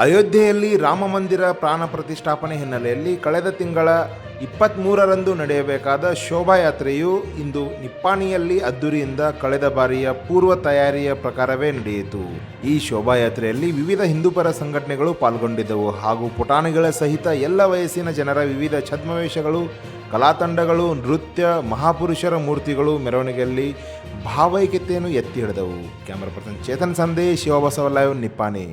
ಅಯೋಧ್ಯೆಯಲ್ಲಿ ರಾಮಮಂದಿರ ಪ್ರಾಣ ಪ್ರತಿಷ್ಠಾಪನೆ ಹಿನ್ನೆಲೆಯಲ್ಲಿ ಕಳೆದ ತಿಂಗಳ 23ರಂದು ನಡೆಯಬೇಕಾದ ಶೋಭಾಯಾತ್ರೆಯು ಇಂದು ನಿಪ್ಪಾಣಿಯಲ್ಲಿ ಅದ್ದೂರಿಯಿಂದ ಕಳೆದ ಬಾರಿಯ ಪೂರ್ವ ತಯಾರಿಯ ಪ್ರಕಾರವೇ ನಡೆಯಿತು. ಈ ಶೋಭಾಯಾತ್ರೆಯಲ್ಲಿ ವಿವಿಧ ಹಿಂದೂಪರ ಸಂಘಟನೆಗಳು ಪಾಲ್ಗೊಂಡಿದ್ದವು ಹಾಗೂ ಪುಟಾಣಿಗಳ ಸಹಿತ ಎಲ್ಲ ವಯಸ್ಸಿನ ಜನರ ವಿವಿಧ ಛದ್ಮವೇಷಗಳು, ಕಲಾತಂಡಗಳು, ನೃತ್ಯ, ಮಹಾಪುರುಷರ ಮೂರ್ತಿಗಳು ಮೆರವಣಿಗೆಯಲ್ಲಿ ಭಾವೈಕ್ಯತೆಯನ್ನು ಎತ್ತಿ ಹಿಡಿದವು. Camera person Chetan Sandesh, Shivabasava live, Nippani.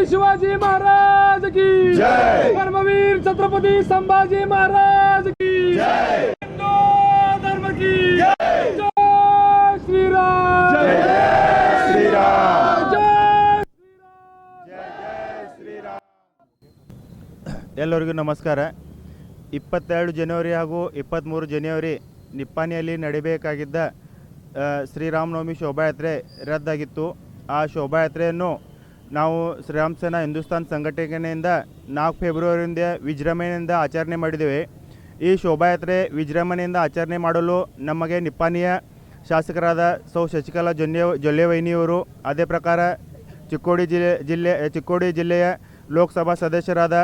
Shivaji Maharaj की जय, धर्मवीर छत्रपती संभाजी महाराज की जय, हिंदू धर्म की जय, जय श्रीराम, जय श्रीराम, जय श्रीराम. ಎಲ್ಲರಿಗೂ ನಮಸ್ಕಾರ. 22 ಜನವರಿ ಹಾಗೂ 23 ಜನವರಿ ನಿಪ್ಪಾಣಿಯಲ್ಲಿ ನಡೆಯಬೇಕಾಗಿದ್ದ ಶ್ರೀರಾಮನವಮಿ ಶೋಭಾಯಾತ್ರೆ ರದ್ದಾಗಿತ್ತು. ಆ ಶೋಭಾಯಾತ್ರೆಯನ್ನು ನಾವು ಶ್ರೀರಾಮ್ ಸೇನಾ ಹಿಂದೂಸ್ತಾನ್ ಸಂಘಟನೆಯಿಂದ 4 ಫೆಬ್ರವರಿಯಿಂದ ವಿಜೃಂಭಣೆಯಿಂದ ಆಚರಣೆ ಮಾಡಿದ್ದೇವೆ. ಈ ಶೋಭಾಯಾತ್ರೆ ವಿಜೃಂಭಣೆಯಿಂದ ಆಚರಣೆ ಮಾಡಲು ನಮಗೆ ನಿಪ್ಪಾಣಿಯ ಶಾಸಕರಾದ ಸೌ ಶಶಿಕಲಾ ಜೊಲ್ಲೆವೈನಿಯವರು, ಅದೇ ಪ್ರಕಾರ ಚಿಕ್ಕೋಡಿ ಜಿಲ್ಲೆಯ ಲೋಕಸಭಾ ಸದಸ್ಯರಾದ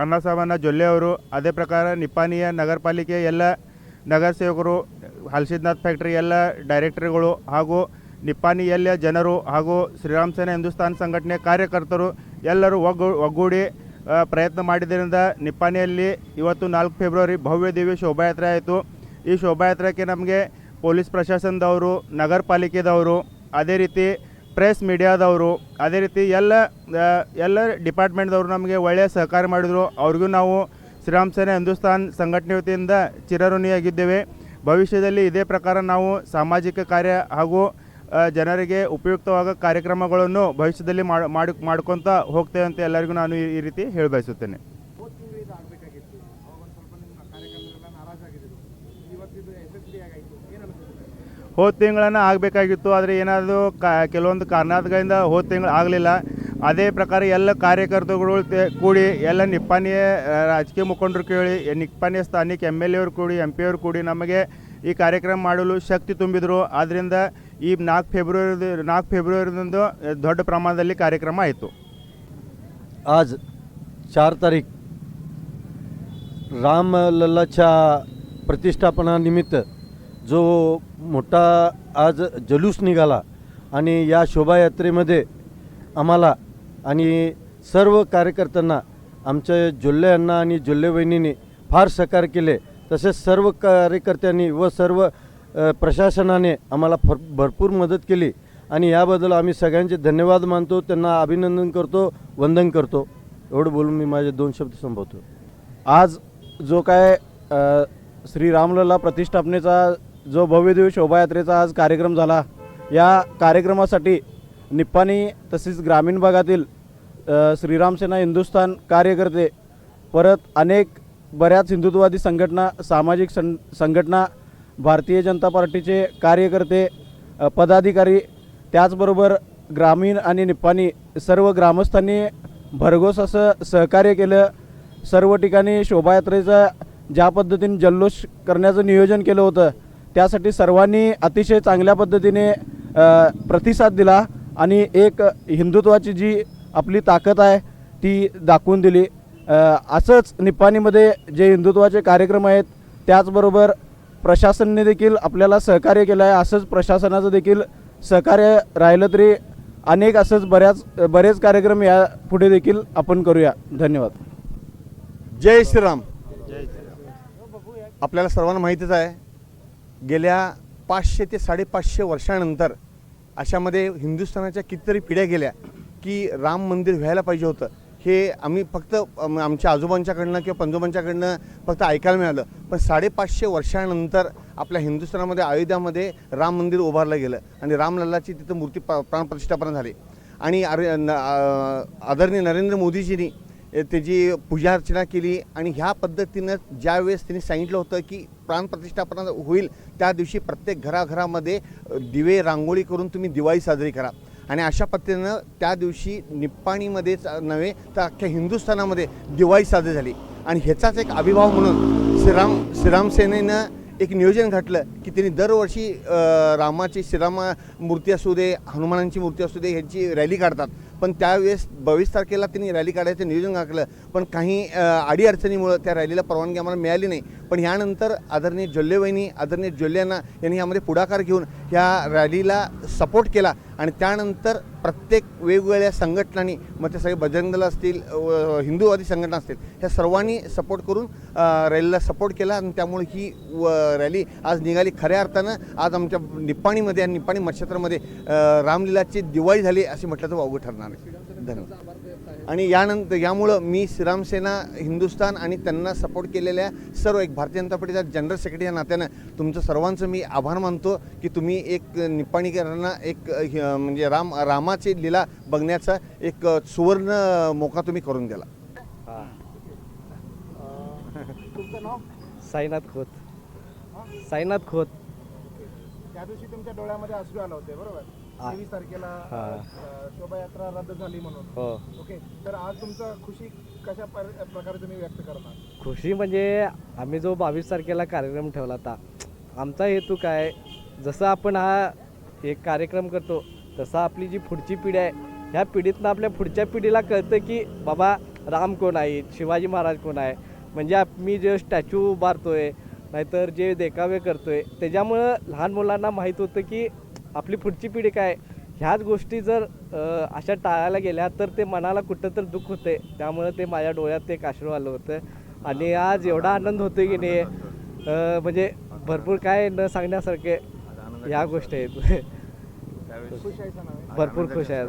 ಅನ್ನಸಾಬಣ್ಣ ಜೊಲ್ಲೆ ಅವರು, ಅದೇ ಪ್ರಕಾರ ನಿಪ್ಪಾಣಿಯ ನಗರ ಪಾಲಿಕೆ ಎಲ್ಲ ನಗರ ಸೇವಕರು, ಹಲ್ಸಿದ್ನಾಥ್ ಫ್ಯಾಕ್ಟ್ರಿ ಎಲ್ಲ ಡೈರೆಕ್ಟರ್ಗಳು ಹಾಗೂ ನಿಪ್ಪಾಣಿಯಲ್ಲಿಯ ಜನರು ಹಾಗೂ ಶ್ರೀರಾಮ್ ಸೇನಾ ಹಿಂದೂಸ್ತಾನ್ ಸಂಘಟನೆ ಕಾರ್ಯಕರ್ತರು ಎಲ್ಲರೂ ಒಗ್ಗೂಡಿ ಪ್ರಯತ್ನ ಮಾಡಿದ್ದರಿಂದ ನಿಪ್ಪಾಣಿಯಲ್ಲಿ ಇವತ್ತು 4 ಫೆಬ್ರವರಿ ಭವ್ಯ ದಿವ್ಯ ಶೋಭಾಯಾತ್ರೆ ಆಯಿತು. ಈ ಶೋಭಾಯಾತ್ರೆಗೆ ನಮಗೆ ಪೊಲೀಸ್ ಪ್ರಶಾಸನದವರು, ನಗರ ಪಾಲಿಕೆದವರು, ಅದೇ ರೀತಿ ಪ್ರೆಸ್ ಮೀಡಿಯಾದವರು, ಅದೇ ರೀತಿ ಎಲ್ಲ ಡಿಪಾರ್ಟ್ಮೆಂಟ್ದವರು ನಮಗೆ ಒಳ್ಳೆಯ ಸಹಕಾರ ಮಾಡಿದರು. ಅವ್ರಿಗೂ ನಾವು ಶ್ರೀರಾಮ್ ಸೇನಾ ಹಿಂದೂಸ್ತಾನ್ ಸಂಘಟನೆ ವತಿಯಿಂದ ಚಿರಋಣಿಯಾಗಿದ್ದೇವೆ. ಭವಿಷ್ಯದಲ್ಲಿ ಇದೇ ಪ್ರಕಾರ ನಾವು ಸಾಮಾಜಿಕ ಕಾರ್ಯ ಹಾಗೂ ಜನರಿಗೆ ಉಪಯುಕ್ತವಾದ ಕಾರ್ಯಕ್ರಮಗಳನ್ನು ಭವಿಷ್ಯದಲ್ಲಿ ಮಾಡ್ಕೊತ ಹೋಗ್ತೇವೆ ಅಂತ ಎಲ್ಲರಿಗೂ ನಾನು ಈ ರೀತಿ ಹೇಳಬಯಸುತ್ತೇನೆ. ಹೋದ ತಿಂಗಳನ್ನು ಆಗಬೇಕಾಗಿತ್ತು, ಆದರೆ ಏನಾದರೂ ಕೆಲವೊಂದು ಕಾರಣಗಳಿಂದ ಹೋದ ತಿಂಗಳು ಆಗಲಿಲ್ಲ. ಅದೇ ಪ್ರಕಾರ ಎಲ್ಲ ಕಾರ್ಯಕರ್ತರುಗಳು ಕೂಡಿ ಎಲ್ಲ ನಿಪ್ಪಾಣಿಯ ರಾಜಕೀಯ ಮುಖಂಡರು ಕೇಳಿ, ನಿಪ್ಪಾಣಿಯ ಸ್ಥಾನಿಕ MLA ಅವರು ಕೂಡಿ, MP ಅವರು ಕೂಡಿ ನಮಗೆ ಈ ಕಾರ್ಯಕ್ರಮ ಮಾಡಲು ಶಕ್ತಿ ತುಂಬಿದರು. ಆದ್ದರಿಂದ ಈ 4 फेब्रुवारीದಂದು ದೊಡ್ಡ ಪ್ರಮಾಣದಲ್ಲಿ ಕಾರ್ಯಕ್ರಮ ಆಯಿತು. आज 4 तारीख रामलल्लाच्या प्रतिष्ठापनानिमित्त जो मोठा आज जल्लोष निघाला आणि या शोभायात्रेमध्ये आम्हाला आणि सर्व कार्यकर्त्यांना आमच्या जोल्ले अण्णा आणि जोल्ले वहिनींनी फार सहकार्य केले. तसेच सर्व कार्यकर्त्यांनी व सर्व प्रशासनाने आम्हाला भरपूर मदत केली आणि याबद्दल आम्ही सगळ्यांचे धन्यवाद मानतो, त्यांना अभिनंदन करतो, वंदन करतो. एवढं बोलून मी माझे 2 शब्द संपवतो. आज जो काय श्री रामलल्ला प्रतिष्ठापनेचा जो भव्यदिव्य शोभायात्रेचा आज कार्यक्रम झाला, या कार्यक्रमासाठी निप्पाणी तसेच ग्रामीण भागातील श्रीराम सेना हिंदुस्थान कार्यकर्ते, परत बऱ्याच हिंदुत्ववादी संघटना, सामाजिक संघटना, भारतीय जनता पार्टीचे कार्यकर्ते, पदाधिकारी, त्याचबरोबर ग्रामीण आणि निप्पाणी सर्व ग्रामस्थांनी भरघोस असं सहकार्य केलं. सर्व ठिकाणी शोभायात्रेचा ज्या पद्धतीने जल्लोष करण्याचं नियोजन केलं होतं, त्यासाठी सर्वांनी अतिशय चांगल्या पद्धतीने प्रतिसाद दिला आणि एक हिंदुत्वाची जी आपली ताकद आहे ती दाखवून दिली. असंच निप्पाणीमध्ये जे हिंदुत्वाचे कार्यक्रम आहेत, त्याचबरोबर प्रशासनाने देखील आपल्याला सहकार्य केलं आहे. असंच प्रशासनाचं देखील सहकार्य राहिलं तरी अनेक असंच बरेच कार्यक्रम या पुढे देखील आपण करूया. धन्यवाद. जय श्रीराम. आपल्याला सर्वांना माहितीच आहे, गेल्या 500 ते 550 वर्षानंतर अशामध्ये हिंदुस्थानाच्या कितीतरी पिढ्या गेल्या की राम मंदिर व्हायला पाहिजे होतं. हे आम्ही फक्त आमच्या आजोबांच्याकडनं किंवा पंजोबांच्याकडनं फक्त ऐकायला मिळालं. पण 550 वर्षानंतर आपल्या हिंदुस्थानामध्ये अयोध्यामध्ये राम मंदिर उभारलं गेलं आणि रामलल्लाची तिथं मूर्ती प्राणप्रतिष्ठापना झाली आणि आदरणीय नरेंद्र मोदीजींनी त्याची पूजा अर्चना केली. आणि ह्या पद्धतीनं ज्यावेळेस त्यांनी सांगितलं होतं की प्राणप्रतिष्ठापना होईल त्या दिवशी प्रत्येक घराघरामध्ये दिवे रांगोळी करून तुम्ही दिवाळी साजरी करा. आणि अशा पद्धतीनं त्या दिवशी निप्पाणीमध्येच नव्हे तर अख्ख्या हिंदुस्थानामध्ये दिवाळी साजरी झाली. आणि ह्याचाच एक अभिभाव म्हणून श्रीराम सेनेनं एक नियोजन घातलं की त्यांनी दरवर्षी रामाची श्रीराम मूर्ती असू दे, हनुमानांची मूर्ती असू दे, ह्यांची रॅली काढतात. पण त्यावेळेस 22 तारखेला त्यांनी रॅली काढायचं नियोजन घातलं, पण काही अडीअडचणीमुळे त्या रॅलीला परवानगी आम्हाला मिळाली नाही. पण यानंतर आदरणीय जोल्लेवहिनी, आदरणीय जोल्ल्यांना यांनी यामध्ये पुढाकार घेऊन ह्या रॅलीला सपोर्ट केला. आणि त्यानंतर प्रत्येक वेगवेगळ्या संघटनांनी, मग ते सगळे बजरंग दल असतील, हिंदूवादी संघटना असतील, ह्या सर्वांनी सपोर्ट करून रॅलीला सपोर्ट केला. आणि त्यामुळे ही रॅली आज निघाली. खऱ्या अर्थानं आज आमच्या निप्पाणीमध्ये आणि निप्पाणी मच्छत्रमध्ये रामलीलाची दिवाळी झाली असे म्हटलं तर वावगं ठरणार आहे. धन्यवाद. आणि यामुळं मी श्रीरामसेना हिंदुस्थान आणि त्यांना सपोर्ट केलेल्या सर्व एक भारतीय जनता पार्टीचा जनरल सेक्रेटरी या नात्यानं तुमचं सर्वांचं मी आभार मानतो की तुम्ही एक निप्पाणीकरांना एक म्हणजे रामाची लीला बघण्याचा एक सुवर्ण मोका तुम्ही करून दिला. तुमचं नाव? साईनाथ खोत. साईनाथ खोत. त्या दिवशी तुमच्या डोळ्यामध्ये अश्रू आले होते बरोबर? 23 तारखेला शोभायात्रा रद्द झाली म्हणून. हो. ओके, तर आज तुमचं खुशी कशा प्रकारे तुम्ही व्यक्त करणार? खुशी म्हणजे आम्ही जो 22 तारखेला कार्यक्रम ठेवला होता, आमचा हेतू काय, जसं आपण हा एक कार्यक्रम करतो तसं आपली जी पुढची पिढी आहे ह्या पिढीतनं आपल्या पुढच्या पिढीला कळतं की बाबा राम कोण आहे, शिवाजी महाराज कोण आहे. म्हणजे आम्ही जे स्टॅच्यू उभारतोय नाहीतर जे देखावे करतोय त्याच्यामुळं लहान मुलांना माहीत होतं की आपली पुढची पिढी काय. ह्याच गोष्टी जर अशा टाळायला गेल्या तर ते मनाला कुठं तर दुःख होते. त्यामुळं ते माझ्या डोळ्यात एक अश्रू आलं होतं. आणि आज एवढा आनंद होतो की नाही म्हणजे भरपूर काय न सांगण्यासारखे ह्या गोष्टी आहेत. भरपूर खुश आहे.